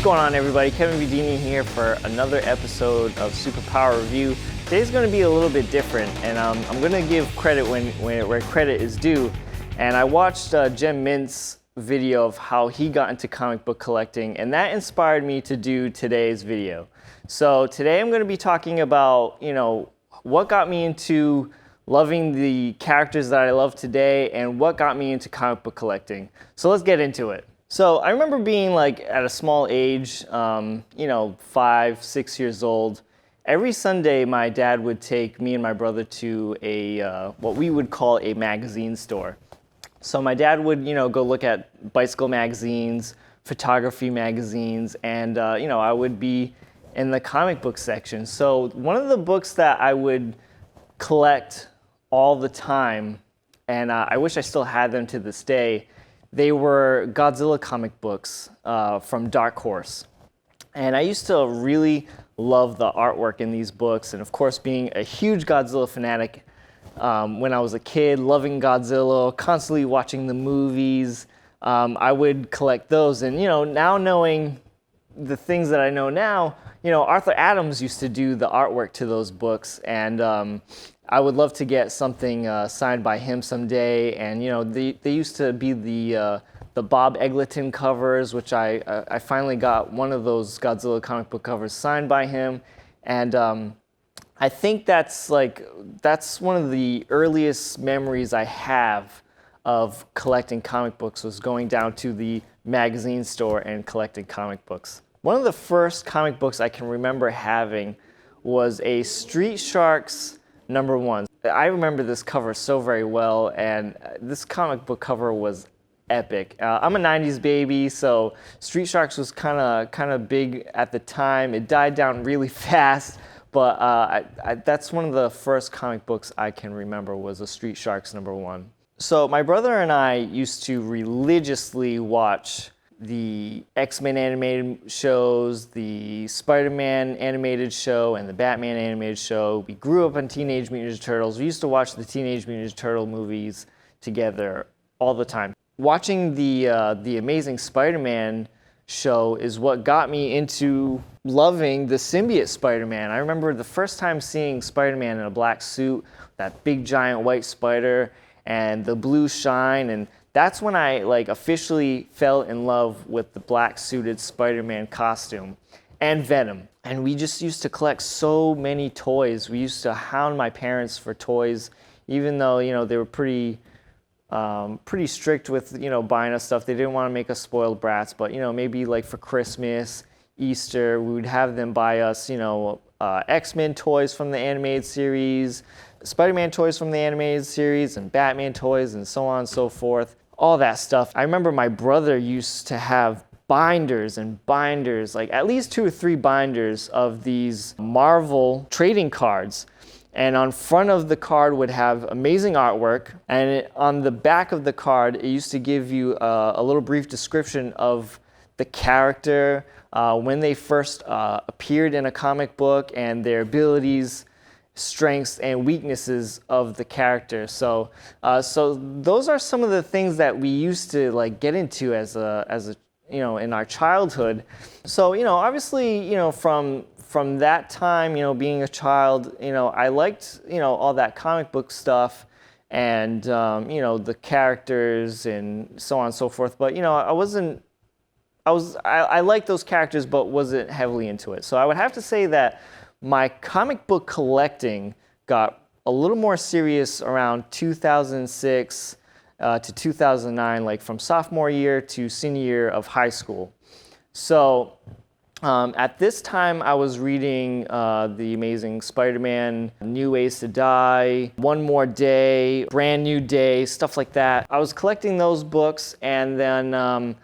going on, everybody? Kevin Vidini here for another episode of Superpower Review. Today's going to be a little bit different, and I'm going to give credit where credit is due. And I watched Jem Mint's video of how he got into comic book collecting, and that inspired me to do today's video. So today I'm going to be talking about, what got me into loving the characters that I love today and what got me into comic book collecting. So let's get into it. So I remember being at a small age, 5, 6 years old. Every Sunday, my dad would take me and my brother to a what we would call a magazine store. So my dad would, go look at bicycle magazines, photography magazines, and I would be in the comic book section. So one of the books that I would collect all the time, and I wish I still had them to this day, they were Godzilla comic books from Dark Horse. And I used to really love the artwork in these books, and of course being a huge Godzilla fanatic when I was a kid, loving Godzilla, constantly watching the movies, I would collect those. And now knowing the things that I know now, Arthur Adams used to do the artwork to those books, and I would love to get something signed by him someday. And they used to be the Bob Eggleton covers, which I finally got one of those Godzilla comic book covers signed by him, and I think that's one of the earliest memories I have of collecting comic books, was going down to the magazine store and collecting comic books. One of the first comic books I can remember having was a Street Sharks #1. I remember this cover so very well, and this comic book cover was epic. I'm a 90s baby, so Street Sharks was kind of big at the time. It died down really fast, but that's one of the first comic books I can remember, was a Street Sharks #1. So my brother and I used to religiously watch the X-Men animated shows, the Spider-Man animated show, and the Batman animated show. We grew up on Teenage Mutant Ninja Turtles. We used to watch the Teenage Mutant Ninja Turtle movies together all the time. Watching the Amazing Spider-Man show is what got me into loving the symbiote Spider-Man. I remember the first time seeing Spider-Man in a black suit, that big giant white spider, and the blue shine, and that's when I officially fell in love with the black suited Spider-Man costume, and Venom. And we just used to collect so many toys. We used to hound my parents for toys, even though they were pretty strict with buying us stuff. They didn't want to make us spoiled brats, but maybe for Christmas, Easter, we would have them buy us X-Men toys from the animated series, Spider-Man toys from the animated series, and Batman toys, and so on and so forth. All that stuff. I remember my brother used to have binders and binders, at least 2 or 3 binders of these Marvel trading cards. And on front of the card would have amazing artwork, and on the back of the card, it used to give you a little brief description of the character, when they first appeared in a comic book, and their abilities, strengths, and weaknesses of the character. So those are some of the things that we used to get into as a in our childhood. So obviously from that time, being a child, I liked all that comic book stuff, and the characters and so on and so forth. But I liked those characters, but wasn't heavily into it. So I would have to say that my comic book collecting got a little more serious around 2006 to 2009, from sophomore year to senior year of high school. So at this time, I was reading The Amazing Spider-Man, New Ways to Die, One More Day, Brand New Day, stuff like that. I was collecting those books, and then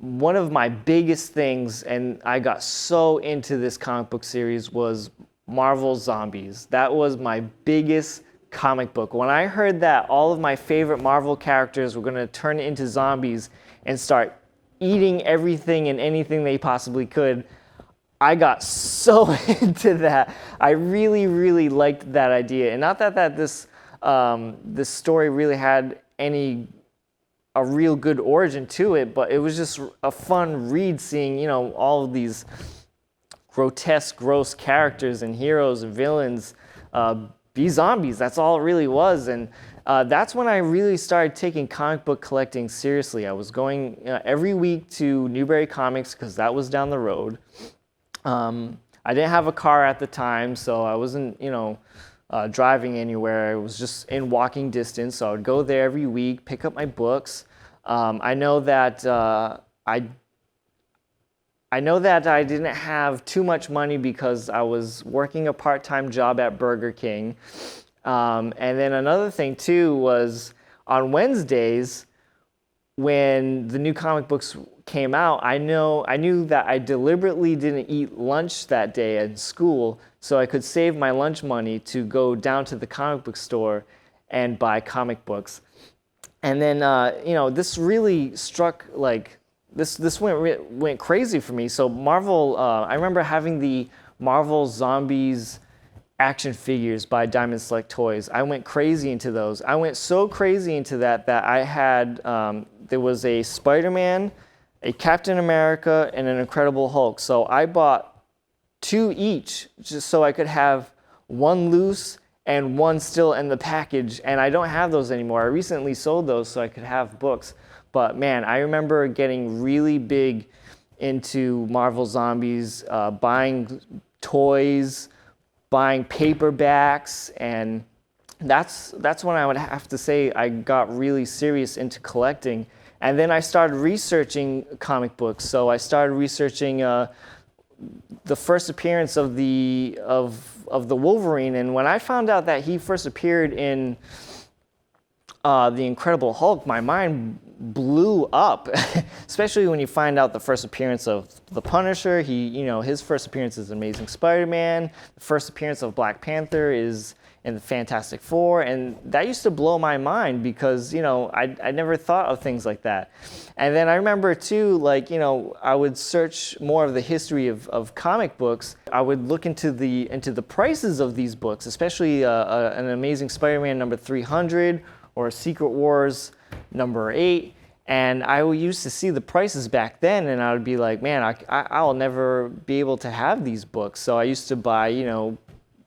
one of my biggest things, and I got so into this comic book series, was Marvel Zombies. That was my biggest comic book. When I heard that all of my favorite Marvel characters were going to turn into zombies and start eating everything and anything they possibly could, I got so into that. I really, really liked that idea. And not that this story really had any a real good origin to it, but it was just a fun read seeing, you know, all of these grotesque, gross characters and heroes and villains be zombies. That's all it really was. And that's when I really started taking comic book collecting seriously. I was going every week to Newbury Comics because that was down the road. I didn't have a car at the time, so I wasn't, you know, driving anywhere. It was just in walking distance, so I would go there every week, pick up my books. I know that I didn't have too much money because I was working a part-time job at Burger King. And then another thing too was on Wednesdays when the new comic books came out, I knew that I deliberately didn't eat lunch that day at school so I could save my lunch money to go down to the comic book store and buy comic books. And then, you know, this really struck, like, this went crazy for me. So Marvel, I remember having the Marvel Zombies action figures by Diamond Select Toys. I went crazy into those. I went so crazy into that I had, there was a Spider-Man, a Captain America, and an Incredible Hulk. So I bought 2 each just so I could have one loose and one still in the package. And I don't have those anymore. I recently sold those so I could have books. But man, I remember getting really big into Marvel Zombies, buying toys, buying paperbacks, and that's when I would have to say I got really serious into collecting. And then I started researching comic books. So I started researching the first appearance of the Wolverine. And when I found out that he first appeared in the Incredible Hulk, my mind blew up, especially when you find out the first appearance of the Punisher. His first appearance is Amazing Spider-Man. The first appearance of Black Panther is in the Fantastic Four, and that used to blow my mind because, I never thought of things like that. And then I remember too, I would search more of the history of comic books. I would look into the prices of these books, especially an Amazing Spider-Man number 300 or Secret Wars number 8. And I used to see the prices back then, and I would be like, man, I'll never be able to have these books. So I used to buy,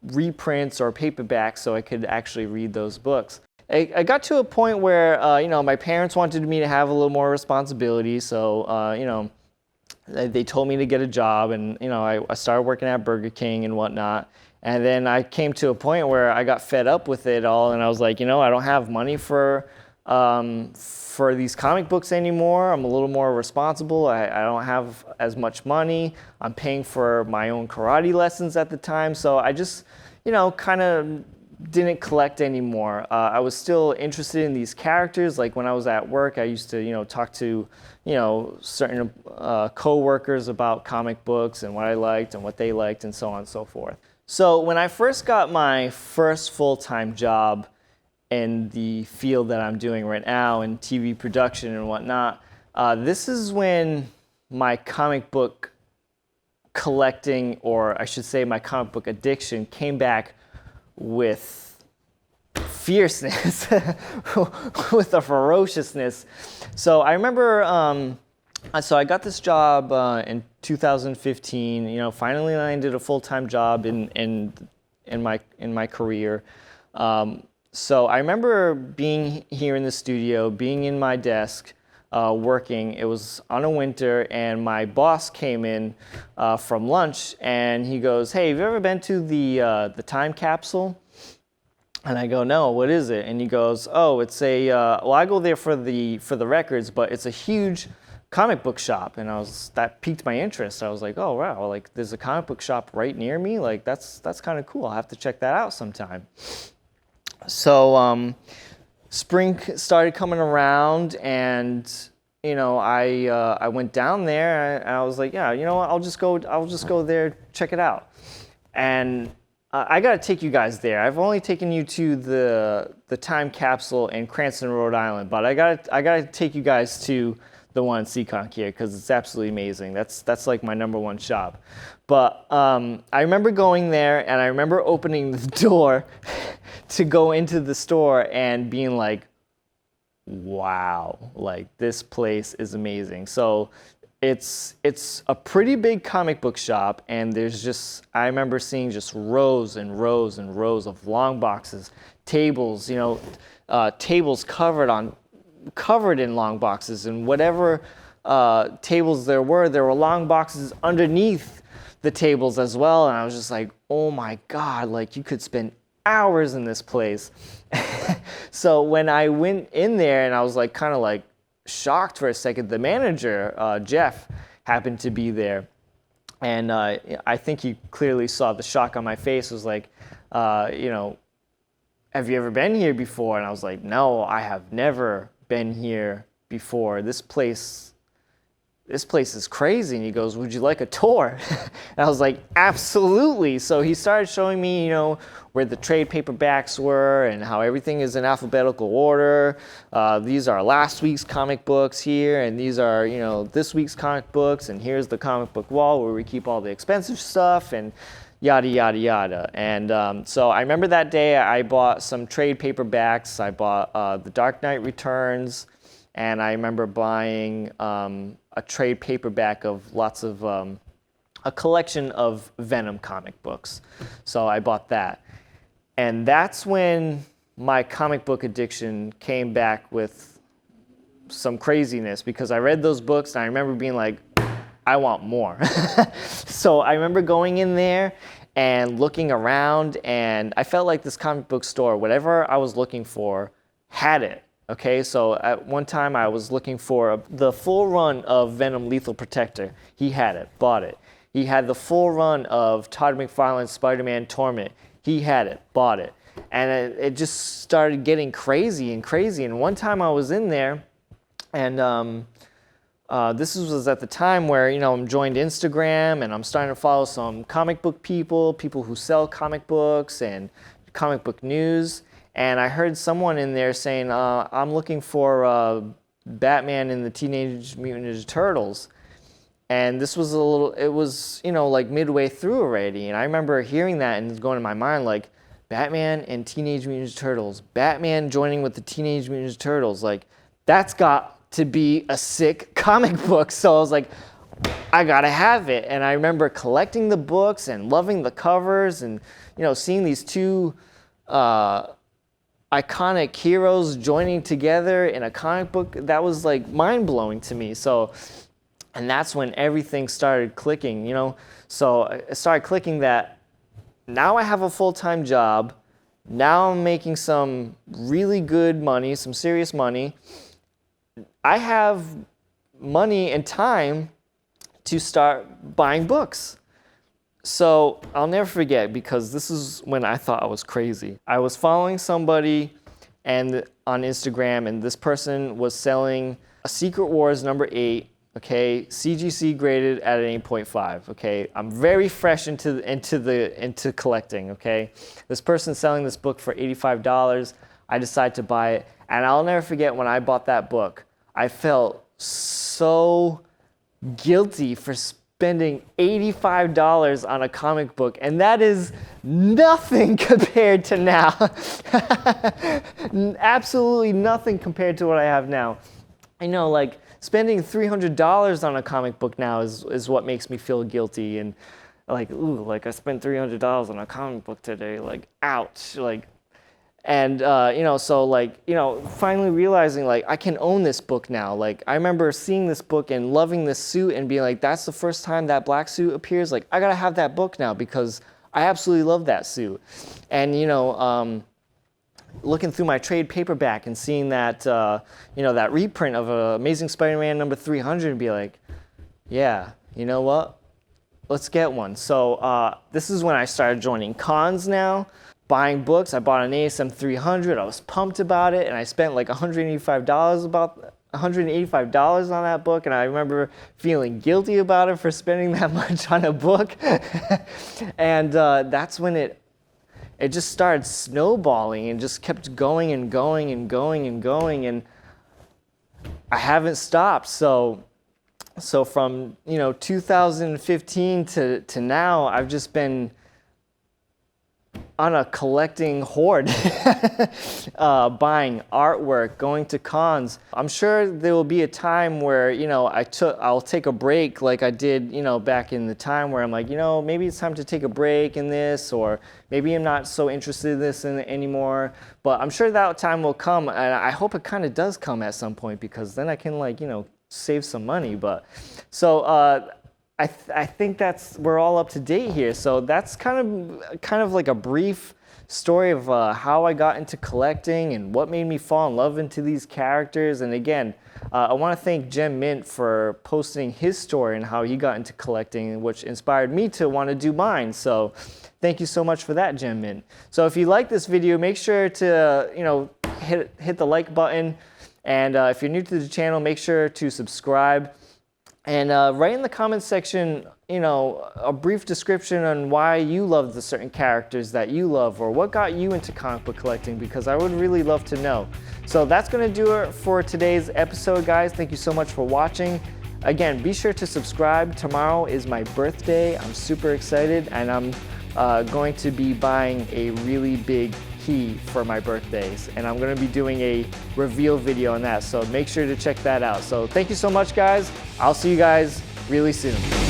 reprints or paperbacks so I could actually read those books. I got to a point where, my parents wanted me to have a little more responsibility. So, they told me to get a job, and, I started working at Burger King and whatnot. And then I came to a point where I got fed up with it all, and I was like, I don't have money for these comic books anymore. I'm a little more responsible. I don't have as much money. I'm paying for my own karate lessons at the time. So I just, kind of didn't collect anymore. I was still interested in these characters. Like when I was at work, I used to, talk to, certain co-workers about comic books and what I liked and what they liked and so on and so forth. So when I first got my first full-time job in the field that I'm doing right now in TV production and whatnot, this is when my comic book collecting, or I should say my comic book addiction, came back with fierceness, with a ferociousness. So I remember, so I got this job in 2015. Finally landed a full-time job in my career. So I remember being here in the studio, being in my desk, working. It was on a winter, and my boss came in from lunch, and he goes, "Hey, have you ever been to the time capsule?" And I go, "No, what is it?" And he goes, "Oh, it's well, I go there for the records, but it's a huge comic book shop." And that piqued my interest. I was like, "Oh wow, like there's a comic book shop right near me. Like that's kind of cool. I'll have to check that out sometime." So spring started coming around, and I went down there, and I was like, yeah, what, I'll just go there, check it out. And I got to take you guys there. I've only taken you to the time capsule in Cranston, Rhode Island, but I got to take you guys to the one in Seekonk here because it's absolutely amazing. That's like my number one shop. But I remember going there, and I remember opening the door to go into the store and being like, wow, like this place is amazing. So it's a pretty big comic book shop, and there's just, I remember seeing just rows and rows and rows of long boxes, tables, tables covered in long boxes, and whatever tables there were long boxes underneath the tables as well. And I was just like, oh my God, like you could spend hours in this place. So when I went in there, and I was like kind of like shocked for a second, the manager, Jeff, happened to be there. And I think he clearly saw the shock on my face. It was like, have you ever been here before? And I was like, no, I have never been here before. This place is crazy. And he goes, would you like a tour? And I was like, absolutely. So he started showing me, where the trade paperbacks were and how everything is in alphabetical order. These are last week's comic books here, and these are, this week's comic books, and here's the comic book wall where we keep all the expensive stuff, and yada, yada, yada. And so I remember that day I bought some trade paperbacks. I bought The Dark Knight Returns, and I remember buying a trade paperback of lots of, a collection of Venom comic books. So I bought that. And that's when my comic book addiction came back with some craziness, because I read those books and I remember being like, I want more. So I remember going in there and looking around, and I felt like this comic book store, whatever I was looking for, had it. Okay, so at one time I was looking for the full run of Venom Lethal Protector. He had it, bought it. He had the full run of Todd McFarlane's Spider-Man Torment. He had it, bought it. And it just started getting crazy and crazy. And one time I was in there, and this was at the time where, I'm joined Instagram, and I'm starting to follow some comic book people who sell comic books and comic book news. And I heard someone in there saying, I'm looking for Batman and the Teenage Mutant Ninja Turtles. And this was like midway through already. And I remember hearing that and going in my mind like, Batman and Teenage Mutant Ninja Turtles. Batman joining with the Teenage Mutant Ninja Turtles. Like, that's got to be a sick comic book. So I was like, I gotta have it. And I remember collecting the books and loving the covers and, seeing these two iconic heroes joining together in a comic book. That was like mind-blowing to me. So, and that's when everything started clicking, So it started clicking that now I have a full-time job. Now I'm making some really good money, some serious money. I have money and time to start buying books. So I'll never forget, because this is when I thought I was crazy. I was following somebody on Instagram, and this person was selling a Secret Wars number 8, okay, CGC graded at an 8.5, okay. I'm very fresh into collecting, okay. This person's selling this book for $85. I decide to buy it, and I'll never forget when I bought that book. I felt so guilty for spending $85 on a comic book, and that is nothing compared to now. Absolutely nothing compared to what I have now. I know, like, spending $300 on a comic book now is what makes me feel guilty, and like, ooh, like I spent $300 on a comic book today, like, ouch, like. And, so like, finally realizing like I can own this book now. Like, I remember seeing this book and loving this suit and being like, that's the first time that black suit appears. Like, I gotta have that book now because I absolutely love that suit. And, looking through my trade paperback and seeing that, that reprint of Amazing Spider-Man number 300 and be like, yeah, you know what? Let's get one. So this is when I started joining cons now. Buying books. I bought an ASM 300. I was pumped about it, and I spent like $185 on that book, and I remember feeling guilty about it for spending that much on a book. And that's when it just started snowballing and just kept going and going and going and going, and I haven't stopped. So from 2015 to now, I've just been on a collecting horde, buying artwork, going to cons. I'm sure there will be a time where, you know, I'll take a break like I did, you know, back in the time where I'm like, you know, maybe it's time to take a break in this, or maybe I'm not so interested in this anymore. But I'm sure that time will come, and I hope it kind of does come at some point, because then I can, like, you know, save some money. But so I think we're all up to date here. So that's kind of like a brief story of how I got into collecting and what made me fall in love into these characters. And again, I want to thank Gem Mint for posting his story and how he got into collecting, which inspired me to want to do mine. So thank you so much for that, Gem Mint. So if you like this video, make sure to, you know, hit the like button. And if you're new to the channel, make sure to subscribe. And write in the comments section, you know, a brief description on why you love the certain characters that you love, or what got you into comic book collecting, because I would really love to know. So that's going to do it for today's episode, guys. Thank you so much for watching. Again, be sure to subscribe. Tomorrow is my birthday. I'm super excited, and I'm going to be buying a really big key for my birthdays, and I'm going to be doing a reveal video on that, so make sure to check that out. So thank you so much, guys. I'll see you guys really soon.